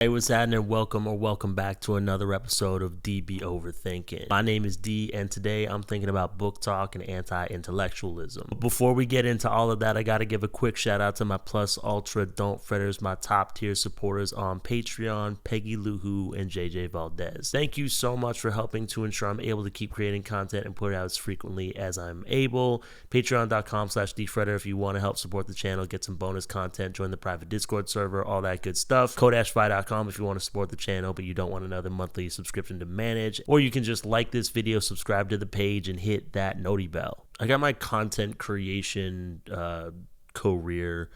Hey, what's happening? Welcome back to another episode of DB Overthinking. My name is D, and today I'm thinking about book talk and anti-intellectualism. Before we get into all of that, I got to give a quick shout out to my Plus Ultra Don't Fretters, my top tier supporters on Patreon, Peggy Luhu and JJ Valdez. Thank you so much for helping to ensure I'm able to keep creating content and put it out as frequently as I'm able. Patreon.com/DFretter if you want to help support the channel, get some bonus content, join the private Discord server, all that good stuff. Kodashfi.com if you want to support the channel but you don't want another monthly subscription to manage, or you can just like this video, subscribe to the page, and hit that noti bell. I got my content creation career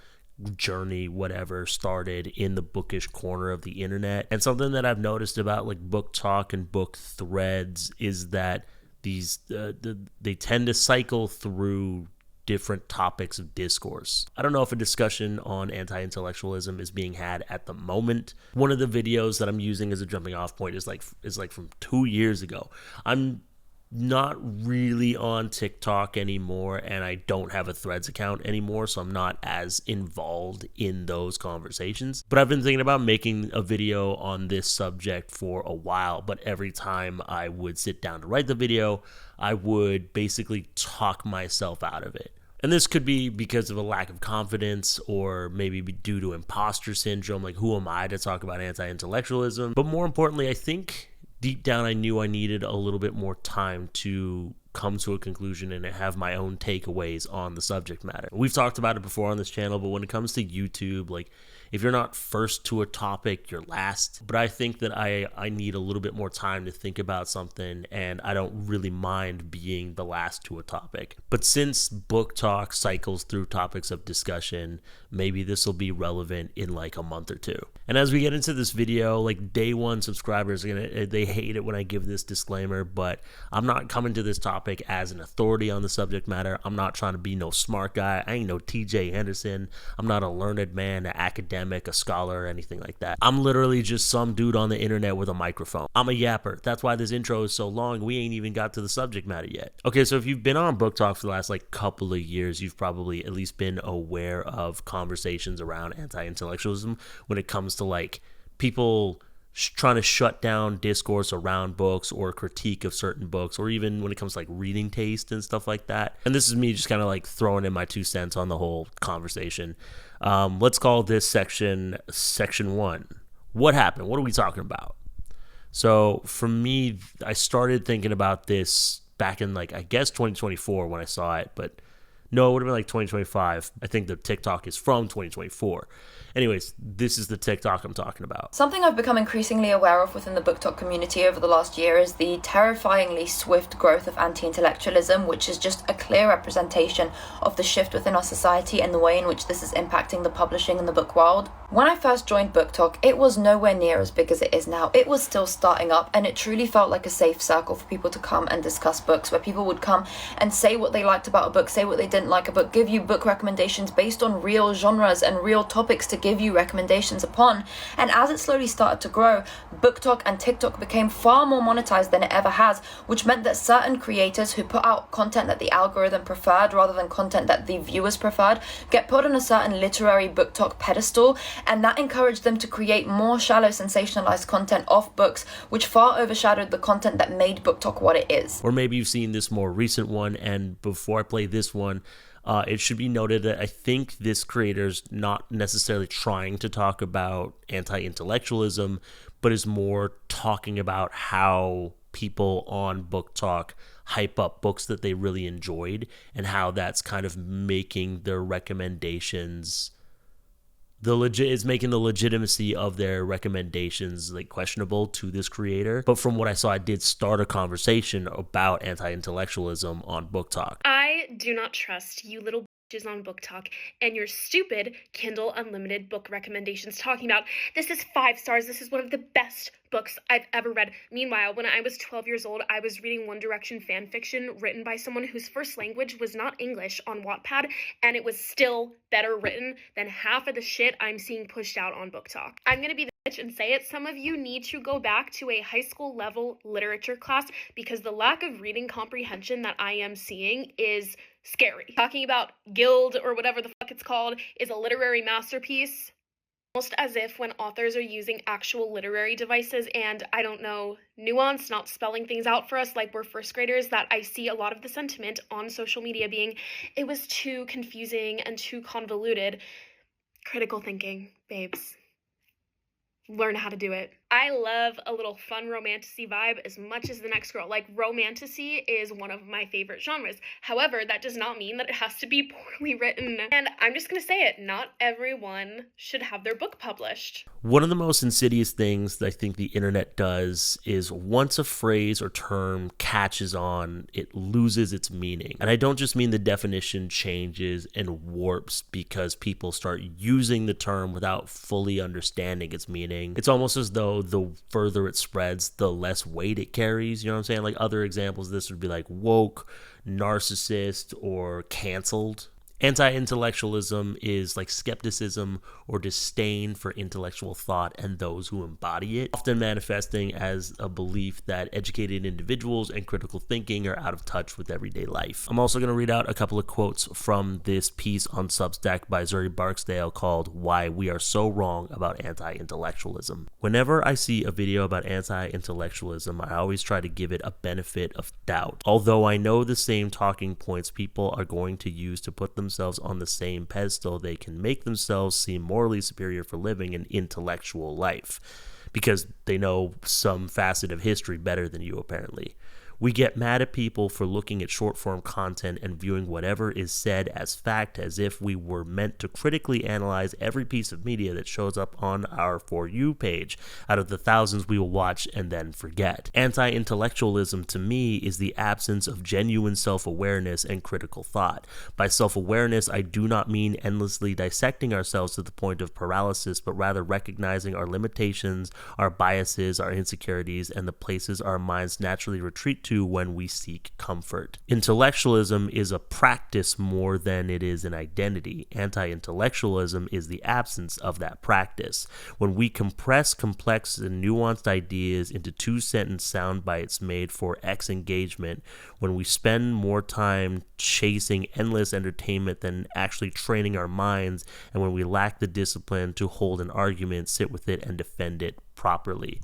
journey, whatever, started in the bookish corner of the internet, and something that I've noticed about like book talk and book threads is that these they tend to cycle through different topics of discourse. I don't know if a discussion on anti-intellectualism is being had at the moment. One of the videos that I'm using as a jumping off point is like from 2 years ago. I'm not really on TikTok anymore, and I don't have a Threads account anymore, so I'm not as involved in those conversations. But I've been thinking about making a video on this subject for a while, but every time I would sit down to write the video, I would basically talk myself out of it. And this could be because of a lack of confidence, or maybe due to imposter syndrome, like who am I to talk about anti-intellectualism? But more importantly, I think deep down I knew I needed a little bit more time to come to a conclusion and have my own takeaways on the subject matter. We've talked about it before on this channel, but when it comes to YouTube, like if you're not first to a topic, you're last. But I think that I need a little bit more time to think about something, and I don't really mind being the last to a topic. But since book talk cycles through topics of discussion, maybe this will be relevant in like a month or two. And as we get into this video, like day one subscribers, they hate it when I give this disclaimer, but I'm not coming to this topic as an authority on the subject matter. I'm not trying to be no smart guy. I ain't no TJ Henderson. I'm not a learned man, an academic, a scholar, or anything like that. I'm literally just some dude on the internet with a microphone. I'm a yapper. That's why this intro is so long. We ain't even got to the subject matter yet. Okay, so if you've been on Book Talk for the last like couple of years, you've probably at least been aware of conversations around anti-intellectualism when it comes to like people trying to shut down discourse around books or critique of certain books, or even when it comes to like reading taste and stuff like that. And this is me just kind of like throwing in my 2 cents on the whole conversation. Let's call this section 1. What happened? What are we talking about? So for me, I started thinking about this back in like, I guess 2024 when I saw it, but no, it would have been like 2025. I think the TikTok is from 2024. Anyways, this is the TikTok I'm talking about. Something I've become increasingly aware of within the Booktok community over the last year is the terrifyingly swift growth of anti-intellectualism, which is just a clear representation of the shift within our society and the way in which this is impacting the publishing and the book world. When I first joined Booktok, it was nowhere near as big as it is now. It was still starting up, and it truly felt like a safe circle for people to come and discuss books, where people would come and say what they liked about a book, say what they didn't like a book, give you book recommendations based on real genres and real topics to give you recommendations upon. And as it slowly started to grow, Booktok and TikTok became far more monetized than it ever has, which meant that certain creators who put out content that the algorithm preferred rather than content that the viewers preferred get put on a certain literary Booktok pedestal, and that encouraged them to create more shallow sensationalized content off books, which far overshadowed the content that made Booktok what it is. Or maybe you've seen this more recent one, and before I play this one, it should be noted that I think this creator's not necessarily trying to talk about anti-intellectualism, but is more talking about how people on Book Talk hype up books that they really enjoyed, and how that's kind of making their recommendations is making the legitimacy of their recommendations like questionable to this creator. But from what I saw, I did start a conversation about anti-intellectualism on Book Talk. I do not trust you little bitches on Book Talk and your stupid Kindle Unlimited book recommendations talking about this is 5 stars, this is one of the best books I've ever read. Meanwhile, when I was 12 years old, I was reading One Direction fan fiction written by someone whose first language was not English on Wattpad, and it was still better written than half of the shit I'm seeing pushed out on Book Talk. I'm gonna be the bitch and say it. Some of you need to go back to a high school level literature class, because the lack of reading comprehension that I am seeing is scary. Talking about Guild or whatever the fuck it's called is a literary masterpiece. Almost as if when authors are using actual literary devices and, I don't know, nuance, not spelling things out for us like we're first graders, that I see a lot of the sentiment on social media being, it was too confusing and too convoluted. Critical thinking, babes. Learn how to do it. I love a little fun romantasy vibe as much as the next girl. Like, romantasy is one of my favorite genres. However, that does not mean that it has to be poorly written. And I'm just gonna say it, not everyone should have their book published. One of the most insidious things that I think the internet does is once a phrase or term catches on, it loses its meaning. And I don't just mean the definition changes and warps because people start using the term without fully understanding its meaning. It's almost as though the further it spreads, the less weight it carries. You know what I'm saying? Like, other examples of this would be like woke, narcissist, or canceled. Anti-intellectualism is like skepticism or disdain for intellectual thought and those who embody it, often manifesting as a belief that educated individuals and critical thinking are out of touch with everyday life. I'm also going to read out a couple of quotes from this piece on Substack by Zuri Barksdale called Why We Are So Wrong About Anti-Intellectualism. Whenever I see a video about anti-intellectualism, I always try to give it a benefit of doubt. Although I know the same talking points people are going to use to put themselves on the same pedestal, they can make themselves seem morally superior for living an intellectual life because they know some facet of history better than you, apparently. We get mad at people for looking at short-form content and viewing whatever is said as fact, as if we were meant to critically analyze every piece of media that shows up on our For You page out of the thousands we will watch and then forget. Anti-intellectualism to me is the absence of genuine self-awareness and critical thought. By self-awareness, I do not mean endlessly dissecting ourselves to the point of paralysis, but rather recognizing our limitations, our biases, our insecurities, and the places our minds naturally retreat to when we seek comfort. Intellectualism is a practice more than it is an identity. Anti-intellectualism is the absence of that practice. When we compress complex and nuanced ideas into two-sentence sound bites made for X engagement, when we spend more time chasing endless entertainment than actually training our minds, and when we lack the discipline to hold an argument, sit with it, and defend it properly.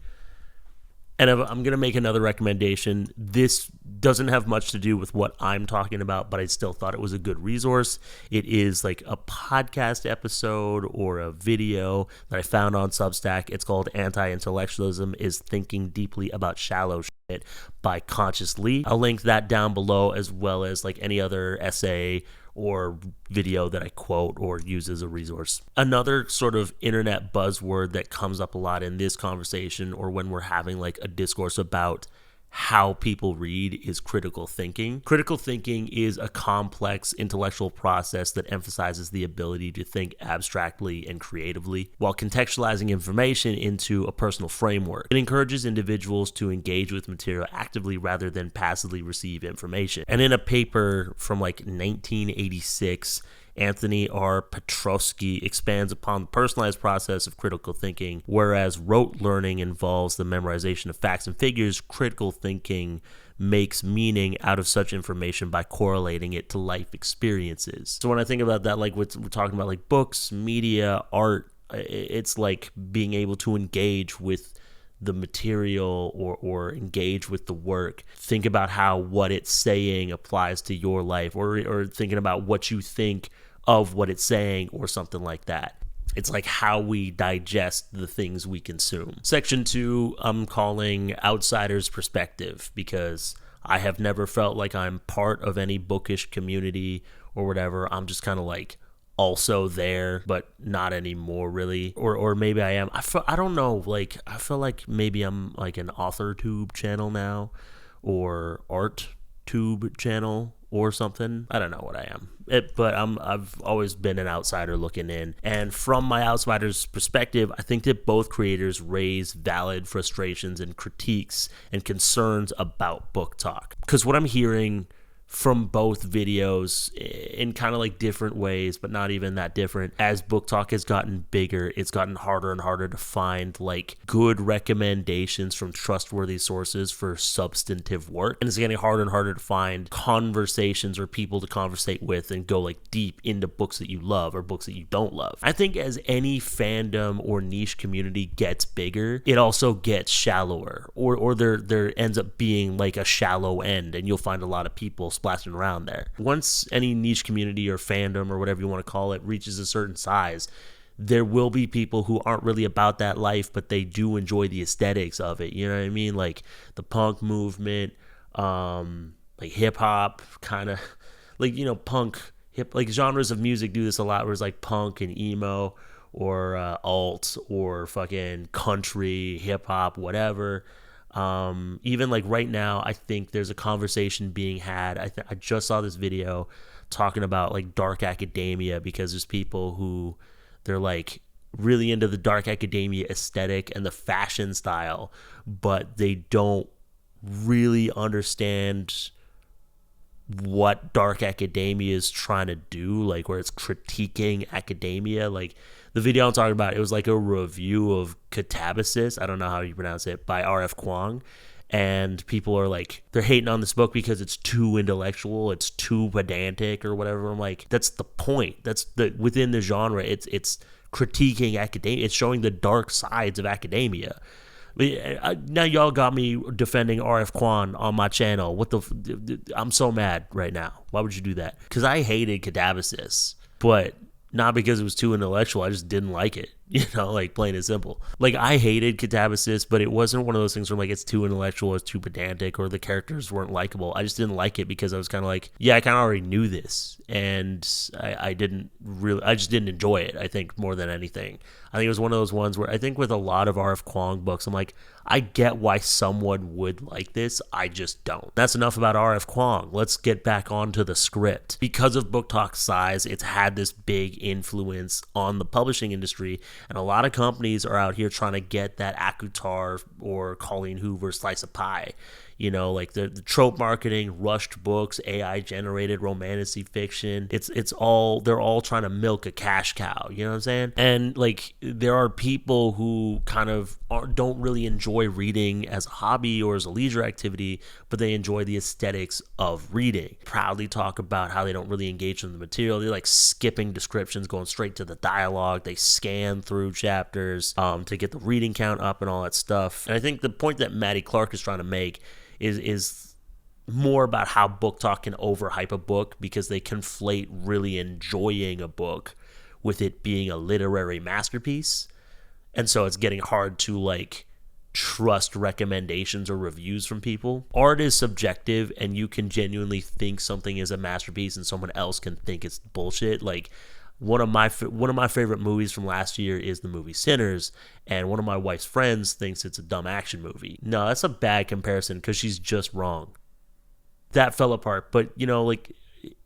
And I'm going to make another recommendation. This doesn't have much to do with what I'm talking about, but I still thought it was a good resource. It is like a podcast episode or a video that I found on Substack. It's called Anti-Intellectualism is Thinking Deeply About Shallow Shit by Conscious Lee. I'll link that down below, as well as like any other essay or video that I quote or use as a resource. Another sort of internet buzzword that comes up a lot in this conversation or when we're having like a discourse about how people read is critical thinking. Critical thinking is a complex intellectual process that emphasizes the ability to think abstractly and creatively while contextualizing information into a personal framework. It encourages individuals to engage with material actively rather than passively receive information. And in a paper from like 1986, Anthony R. Petrosky expands upon the personalized process of critical thinking. Whereas rote learning involves the memorization of facts and figures, critical thinking makes meaning out of such information by correlating it to life experiences. So when I think about that, like we're talking about like books, media, art, it's like being able to engage with the material or engage with the work. Think about how what it's saying applies to your life, or thinking about what you think of what it's saying or something like that. It's like how we digest the things we consume. Section 2, I'm calling outsider's perspective, because I have never felt like I'm part of any bookish community or whatever. I'm just kind of like also there, but not anymore really. Or maybe I am. I don't know. Like, I feel like maybe I'm like an author tube channel now, or art tube channel or something. I don't know what I am. But I've always been an outsider looking in. And from my outsider's perspective, I think that both creators raise valid frustrations and critiques and concerns about Booktok. Because what I'm hearing from both videos in kind of like different ways, but not even that different. As Booktok has gotten bigger, it's gotten harder and harder to find like good recommendations from trustworthy sources for substantive work. And it's getting harder and harder to find conversations or people to conversate with and go like deep into books that you love or books that you don't love. I think as any fandom or niche community gets bigger, it also gets shallower, or there ends up being like a shallow end, and you'll find a lot of people splashing around there. Once any niche community or fandom or whatever you want to call it reaches a certain size, there will be people who aren't really about that life, but they do enjoy the aesthetics of it. You know what I mean? Like the punk movement, like hip hop, kind of like, you know, punk, hip, like genres of music do this a lot, where it's like punk and emo or alt or fucking country, hip hop, whatever. Even like right now, I think there's a conversation being had. I just saw this video talking about like dark academia, because there's people who they're like really into the dark academia aesthetic and the fashion style, but they don't really understand what dark academia is trying to do, like where it's critiquing academia. Like the video I'm talking about, it was like a review of Catabasis, I don't know how you pronounce it, by R.F. Kuang. And people are like, they're hating on this book because it's too intellectual, it's too pedantic or whatever. I'm like, that's the point. That's the within the genre. It's critiquing academia. It's showing the dark sides of academia. Now y'all got me defending R.F. Kuang on my channel. I'm so mad right now. Why would you do that? Because I hated Catabasis, but not because it was too intellectual. I just didn't like it. You know, like plain and simple. Like I hated Catabasis, but it wasn't one of those things where like it's too intellectual or it's too pedantic or the characters weren't likable. I just didn't like it because I was kind of like, yeah, I kind of already knew this, and I just didn't enjoy it. I think more than anything, I think it was one of those ones where I think with a lot of R.F. Kuang books, I'm like, I get why someone would like this. I just don't. That's enough about R.F. Kuang. Let's get back onto the script. Because of Booktok's size, it's had this big influence on the publishing industry. And a lot of companies are out here trying to get that Akutar or Colleen Hoover slice of pie. You know, like the trope marketing, rushed books, AI generated romantasy fiction. It's all, they're all trying to milk a cash cow. You know what I'm saying? And like there are people who kind of don't really enjoy reading as a hobby or as a leisure activity, but they enjoy the aesthetics of reading. Proudly talk about how they don't really engage in the material. They're like skipping descriptions, going straight to the dialogue. They scan through chapters to get the reading count up and all that stuff. And I think the point that Maddie Clark is trying to make is more about how Booktok can overhype a book, because they conflate really enjoying a book with it being a literary masterpiece. And so it's getting hard to like trust recommendations or reviews from people. Art is subjective, and you can genuinely think something is a masterpiece and someone else can think it's bullshit. Like one of my favorite movies from last year is the movie Sinners, and one of my wife's friends thinks it's a dumb action movie. No, that's a bad comparison because she's just wrong. That fell apart, but you know, like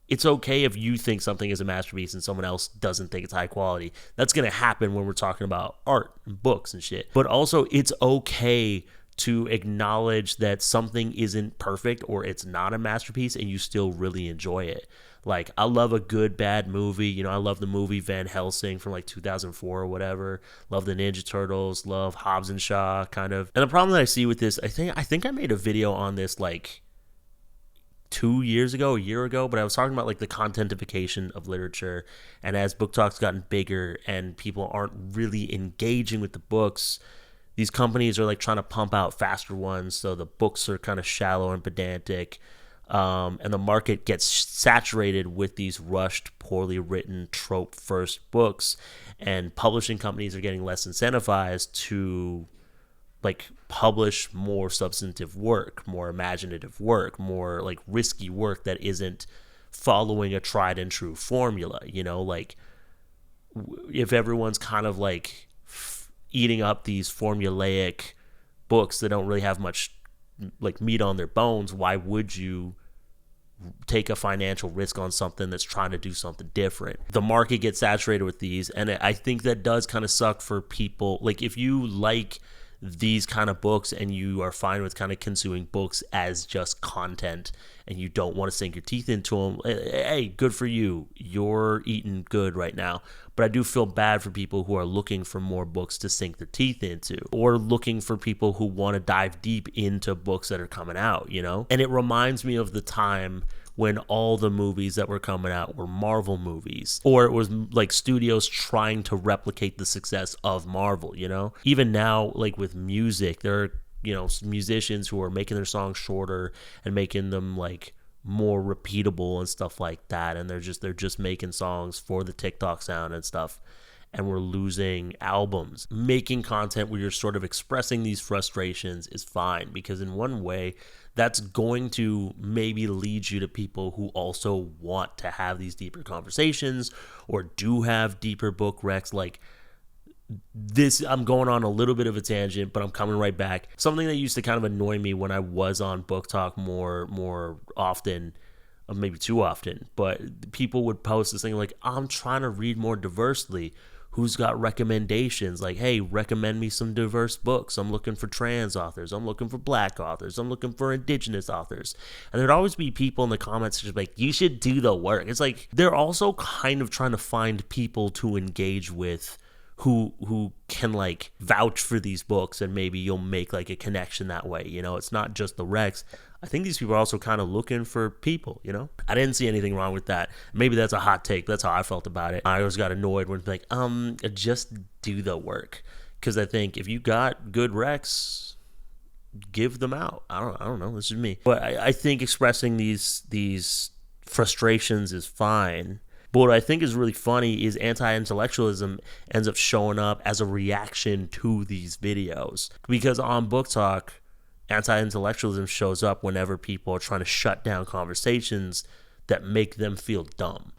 it's okay if you think something is a masterpiece and someone else doesn't think it's high quality. That's gonna happen when we're talking about art and books and shit. But also, it's okay to acknowledge that something isn't perfect or it's not a masterpiece and you still really enjoy it. Like, I love a good, bad movie. You know, I love the movie Van Helsing from like 2004 or whatever. Love the Ninja Turtles. Love Hobbs and Shaw, kind of. And the problem that I see with this, I think I made a video on this like 2 years ago, a year ago, but I was talking about like the contentification of literature. And as Booktok's gotten bigger and people aren't really engaging with the books, these companies are like trying to pump out faster ones, so the books are kind of shallow and pedantic. And the market gets saturated with these rushed, poorly written, trope-first books, and publishing companies are getting less incentivized to like publish more substantive work, more imaginative work, more like risky work that isn't following a tried and true formula. You know, like if everyone's kind of like eating up these formulaic books that don't really have much like meat on their bones, why would you take a financial risk on something that's trying to do something different? The market gets saturated with these, and I think that does kind of suck for people. Like if you like these kind of books and you are fine with kind of consuming books as just content and you don't want to sink your teeth into them, hey, good for you. You're eating good right now. But I do feel bad for people who are looking for more books to sink their teeth into, or looking for people who want to dive deep into books that are coming out, you know? And it reminds me of the time when all the movies that were coming out were Marvel movies, or it was like studios trying to replicate the success of Marvel, you know? Even now, like with music, there are, you know, musicians who are making their songs shorter and making them like more repeatable and stuff like that, and they're just making songs for the TikTok sound and stuff. And we're losing albums. Making content where you're sort of expressing these frustrations is fine, because in one way that's going to maybe lead you to people who also want to have these deeper conversations or do have deeper book recs. Like this, I'm going on a little bit of a tangent, but I'm coming right back. Something that used to kind of annoy me when I was on Booktok more often, or maybe too often, but people would post this thing like, I'm trying to read more diversely. Who's got recommendations? Like, hey, recommend me some diverse books. I'm looking for trans authors. I'm looking for black authors. I'm looking for indigenous authors. And there'd always be people in the comments just like, you should do the work. It's like they're also kind of trying to find people to engage with who can like vouch for these books, and maybe you'll make like a connection that way. You know, it's not just the recs. I think these people are also kind of looking for people, you know? I didn't see anything wrong with that. Maybe that's a hot take. That's how I felt about it. I always got annoyed when like, just do the work. Because I think if you got good recs, give them out. I don't know. This is me. But I think expressing these frustrations is fine. But what I think is really funny is anti-intellectualism ends up showing up as a reaction to these videos. Because on Booktok, anti-intellectualism shows up whenever people are trying to shut down conversations that make them feel dumb.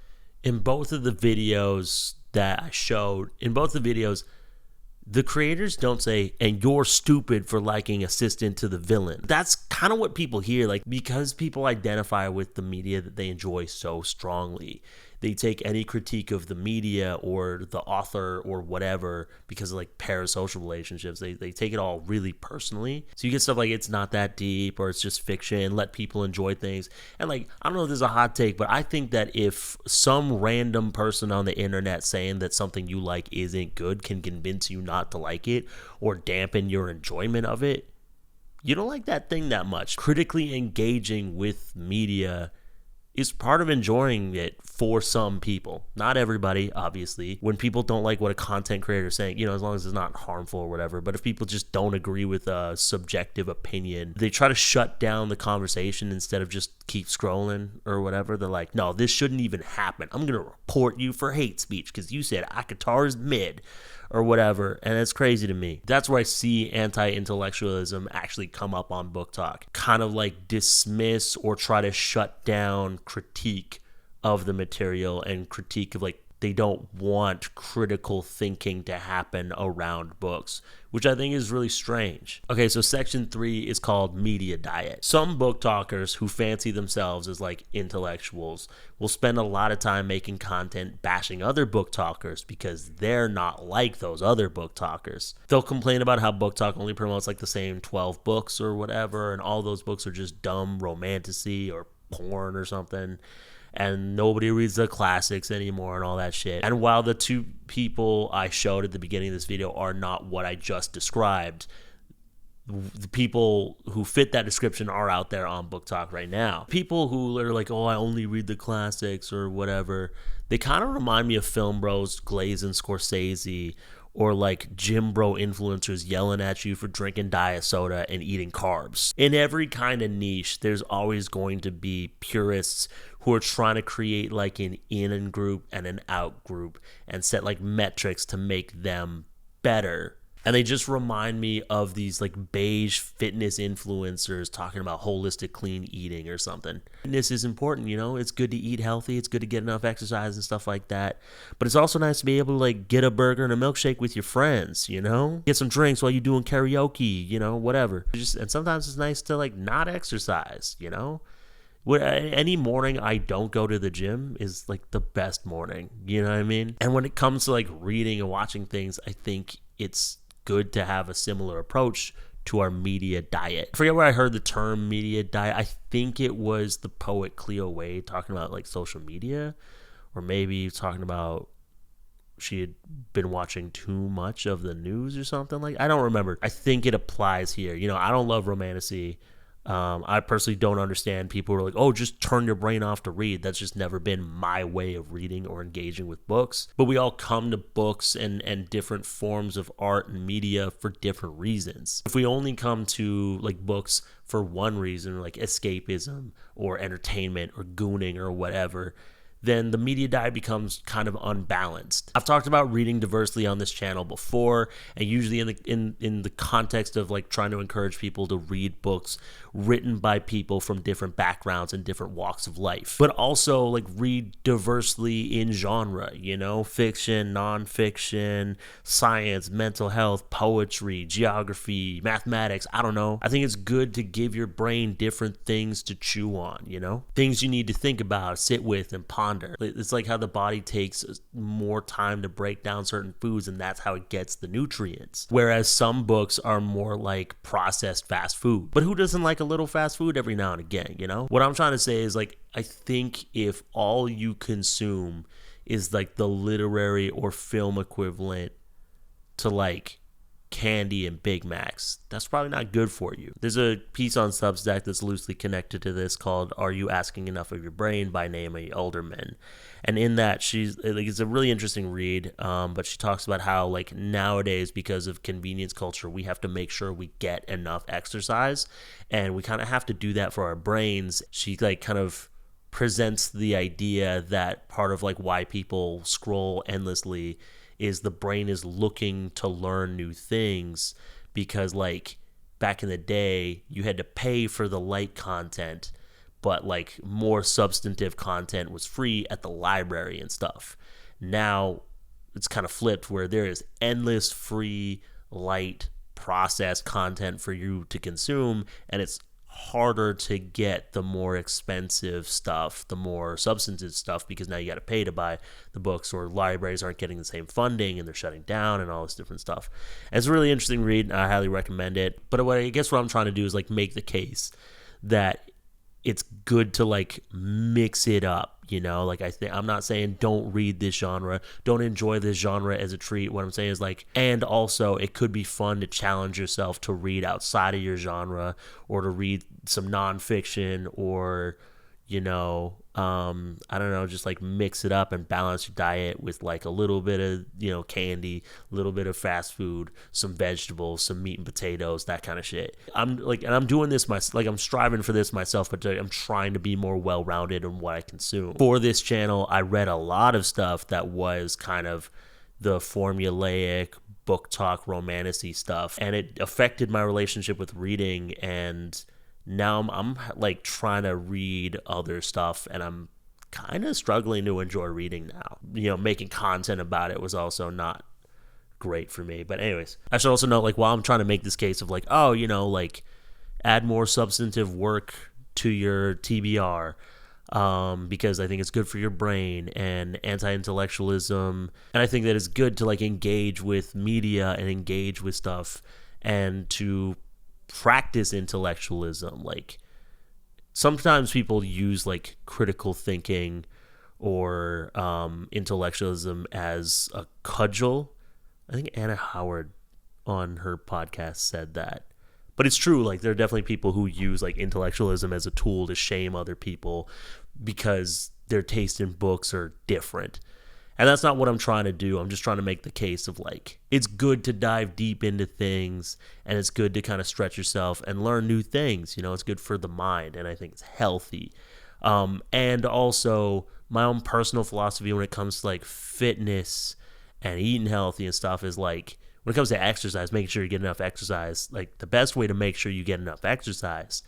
In both of the videos that I showed, the creators don't say, and you're stupid for liking Assistant to the Villain. That's kind of what people hear, like, because people identify with the media that they enjoy so strongly. They take any critique of the media or the author or whatever because of like parasocial relationships. They take it all really personally. So you get stuff like it's not that deep, or it's just fiction, let people enjoy things. And like, I don't know if this is a hot take, but I think that if some random person on the internet saying that something you like isn't good can convince you not to like it or dampen your enjoyment of it, you don't like that thing that much. Critically engaging with media is part of enjoying it for some people. Not everybody, obviously. When people don't like what a content creator is saying, you know, as long as it's not harmful or whatever, but if people just don't agree with a subjective opinion, they try to shut down the conversation instead of just keep scrolling or whatever. They're like, no, this shouldn't even happen. I'm going to report you for hate speech because you said Akatar is mid or whatever, and it's crazy to me. That's where I see anti-intellectualism actually come up on Booktok. Kind of like dismiss or try to shut down critique of the material and critique of like, they don't want critical thinking to happen around books, which I think is really strange. Okay, so section 3 is called media diet. Some book talkers who fancy themselves as like intellectuals will spend a lot of time making content bashing other book talkers because they're not like those other book talkers. They'll complain about how Booktok only promotes like the same 12 books or whatever, and all those books are just dumb romantasy or porn or something, and nobody reads the classics anymore and all that shit. And while the two people I showed at the beginning of this video are not what I just described, the people who fit that description are out there on Booktok right now. People who are like, oh, I only read the classics or whatever, they kind of remind me of film bros Glaze and Scorsese, or like gym bro influencers yelling at you for drinking diet soda and eating carbs. In every kind of niche, there's always going to be purists who are trying to create like an in group and an out group and set like metrics to make them better. And they just remind me of these like beige fitness influencers talking about holistic clean eating or something. Fitness is important, you know, it's good to eat healthy, it's good to get enough exercise and stuff like that. But it's also nice to be able to like get a burger and a milkshake with your friends, you know, get some drinks while you're doing karaoke, you know, whatever. And sometimes it's nice to like not exercise, you know. Any morning I don't go to the gym is like the best morning, you know what I mean? And when it comes to like reading and watching things, I think it's good to have a similar approach to our media diet. I forget where I heard the term media diet. I think it was the poet Cleo Wade talking about like social media, or maybe talking about she had been watching too much of the news or something like. I don't remember. I think it applies here. You know, I don't love romantasy. I personally don't understand people who are like, oh, just turn your brain off to read. That's just never been my way of reading or engaging with books. But we all come to books and different forms of art and media for different reasons. If we only come to like books for one reason, like escapism or entertainment or gooning or whatever, then the media diet becomes kind of unbalanced. I've talked about reading diversely on this channel before, and usually in the context of like trying to encourage people to read books written by people from different backgrounds and different walks of life, but also like read diversely in genre, you know, fiction, nonfiction, science, mental health, poetry, geography, mathematics. I don't know. I think it's good to give your brain different things to chew on, you know, things you need to think about, sit with, and ponder. It's like how the body takes more time to break down certain foods, and that's how it gets the nutrients. Whereas some books are more like processed fast food. But who doesn't like a little fast food every now and again, you know? What I'm trying to say is like, I think if all you consume is like the literary or film equivalent to like candy and Big Macs, that's probably not good for you. There's a piece on Substack that's loosely connected to this called Are You Asking Enough of Your Brain by Naomi Alderman. And in that, she's like, it's a really interesting read, but she talks about how like nowadays, because of convenience culture, we have to make sure we get enough exercise, and we kind of have to do that for our brains. She like kind of presents the idea that part of like why people scroll endlessly is the brain is looking to learn new things, because like back in the day you had to pay for the light content, but like more substantive content was free at the library and stuff. Now it's kind of flipped, where there is endless free light processed content for you to consume, and it's harder to get the more expensive stuff, the more substantive stuff, because now you got to pay to buy the books, or libraries aren't getting the same funding and they're shutting down and all this different stuff. And it's a really interesting read, and I highly recommend it. But what I guess what I'm trying to do is like make the case that it's good to like mix it up, you know? Like I'm not saying don't read this genre, don't enjoy this genre as a treat. What I'm saying is like, and also it could be fun to challenge yourself to read outside of your genre, or to read some nonfiction, or, you know, I don't know, just like mix it up and balance your diet with like a little bit of, you know, candy, a little bit of fast food, some vegetables, some meat and potatoes, that kind of shit. I'm like, and I'm doing this I'm striving for this myself, but I'm trying to be more well-rounded in what I consume. For this channel, I read a lot of stuff that was kind of the formulaic Booktok romantasy stuff, and it affected my relationship with reading. And now I'm like trying to read other stuff, and I'm kind of struggling to enjoy reading now. You know, making content about it was also not great for me. But anyways, I should also note, like, while I'm trying to make this case of like, oh, you know, like add more substantive work to your TBR, because I think it's good for your brain, and anti-intellectualism, and I think that it's good to like engage with media and engage with stuff, and to practice intellectualism. Like sometimes people use like critical thinking or intellectualism as a cudgel. I think Anna Howard on her podcast said that. But it's true, like there are definitely people who use like intellectualism as a tool to shame other people because their taste in books are different. And that's not what I'm trying to do. I'm just trying to make the case of like, it's good to dive deep into things, and it's good to kind of stretch yourself and learn new things. You know, it's good for the mind, and I think it's healthy. And also my own personal philosophy when it comes to like fitness and eating healthy and stuff is like, when it comes to exercise, making sure you get enough exercise, like the best way to make sure you get enough exercise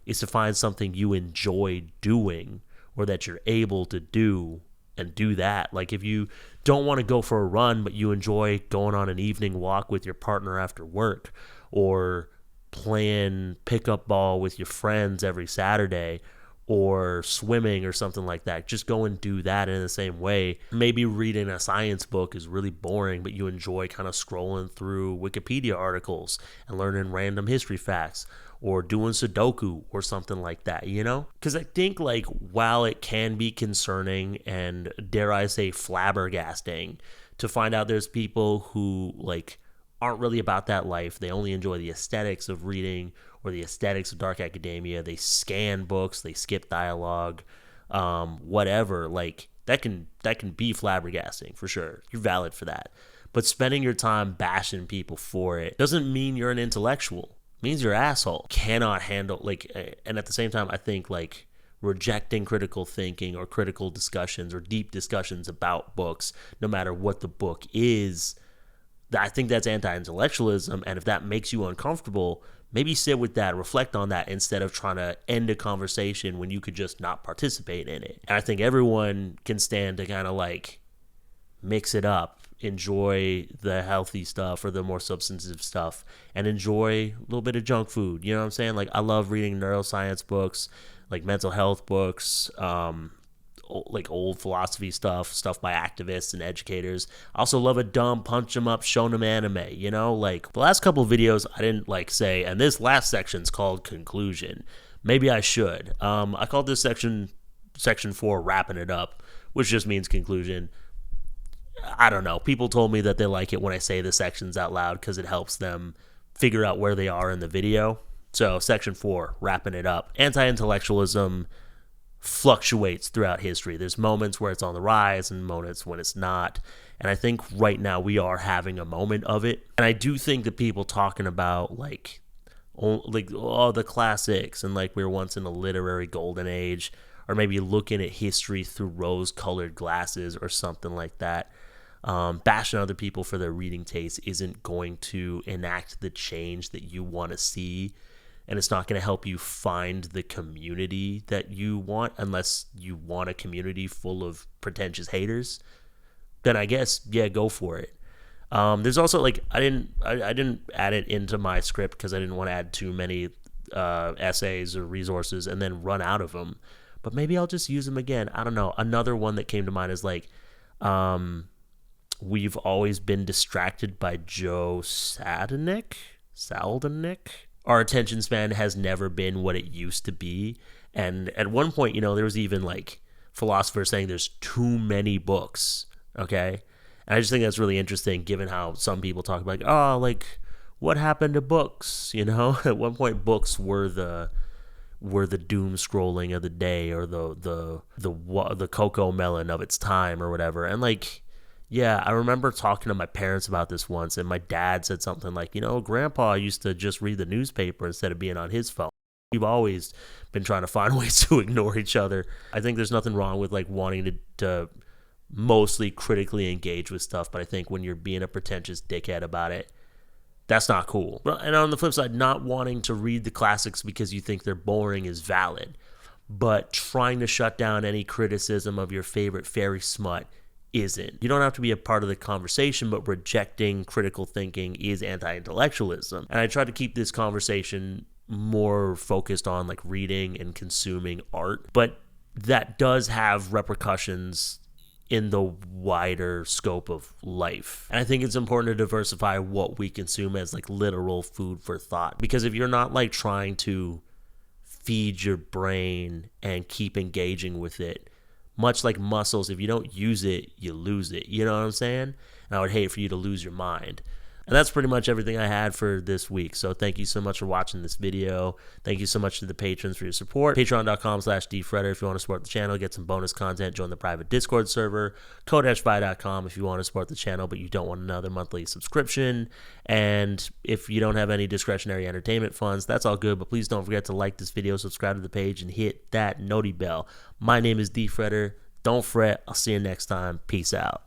is to find something you enjoy doing, or that you're able to do, and do that. Like if you don't want to go for a run, but you enjoy going on an evening walk with your partner after work, or playing pickup ball with your friends every Saturday, or swimming or something like that. Just go and do that in the same way. Maybe reading a science book is really boring, but you enjoy kind of scrolling through Wikipedia articles and learning random history facts, or doing Sudoku or something like that, you know? Because I think, like, while it can be concerning and, dare I say, flabbergasting to find out there's people who, like, aren't really about that life. They only enjoy the aesthetics of reading or the aesthetics of dark academia. They scan books, they skip dialogue, whatever. Like, that can be flabbergasting for sure. You're valid for that. But spending your time bashing people for it doesn't mean you're an intellectual. It means you're an asshole. Cannot handle, like, and at the same time, I think, like, rejecting critical thinking or critical discussions or deep discussions about books, no matter what the book is, I think that's anti-intellectualism. And if that makes you uncomfortable, maybe sit with that, reflect on that, instead of trying to end a conversation when you could just not participate in it. And I think everyone can stand to kind of, like, mix it up, enjoy the healthy stuff or the more substantive stuff, and enjoy a little bit of junk food. You know what I'm saying? Like, I love reading neuroscience books, like mental health books, like old philosophy stuff by activists and educators. I also love a dumb punch 'em up shonen anime, you know? Like, the last couple of videos I didn't, like, say, and this last section's called conclusion. Maybe I should. I called this section 4 wrapping it up, which just means conclusion. I don't know. People told me that they like it when I say the sections out loud because it helps them figure out where they are in the video. So section 4, wrapping it up. Anti-intellectualism fluctuates throughout history. There's moments where it's on the rise and moments when it's not. And I think right now we are having a moment of it. And I do think that people talking about like the classics and like we were once in a literary golden age, or maybe looking at history through rose-colored glasses or something like that, bashing other people for their reading taste isn't going to enact the change that you want to see. And it's not going to help you find the community that you want unless you want a community full of pretentious haters. Then I guess, yeah, go for it. There's also like I didn't add it into my script because I didn't want to add too many essays or resources and then run out of them. But maybe I'll just use them again. I don't know. Another one that came to mind is like, we've always been distracted by Joe Saldanik. Our attention span has never been what it used to be. And at one point, you know, there was even like philosophers saying there's too many books. Okay. And I just think that's really interesting given how some people talk about like, oh, like what happened to books? You know, at one point books were the doom scrolling of the day or the cocoa melon of its time or whatever. And like, yeah, I remember talking to my parents about this once, and my dad said something like, you know, Grandpa used to just read the newspaper instead of being on his phone. We've always been trying to find ways to ignore each other. I think there's nothing wrong with like wanting to mostly critically engage with stuff, but I think when you're being a pretentious dickhead about it, that's not cool. And on the flip side, not wanting to read the classics because you think they're boring is valid, but trying to shut down any criticism of your favorite fairy smut isn't. You don't have to be a part of the conversation, but rejecting critical thinking is anti-intellectualism. And I try to keep this conversation more focused on like reading and consuming art, but that does have repercussions in the wider scope of life. And I think it's important to diversify what we consume as like literal food for thought, because if you're not like trying to feed your brain and keep engaging with it, much like muscles, if you don't use it, you lose it. You know what I'm saying? And I would hate for you to lose your mind. And that's pretty much everything I had for this week. So thank you so much for watching this video. Thank you so much to the patrons for your support. Patreon.com/dfredder if you want to support the channel, get some bonus content, join the private Discord server. Codeshby.com if you want to support the channel, but you don't want another monthly subscription. And if you don't have any discretionary entertainment funds, that's all good. But please don't forget to like this video, subscribe to the page, and hit that noti bell. My name is dfredder. Don't fret. I'll see you next time. Peace out.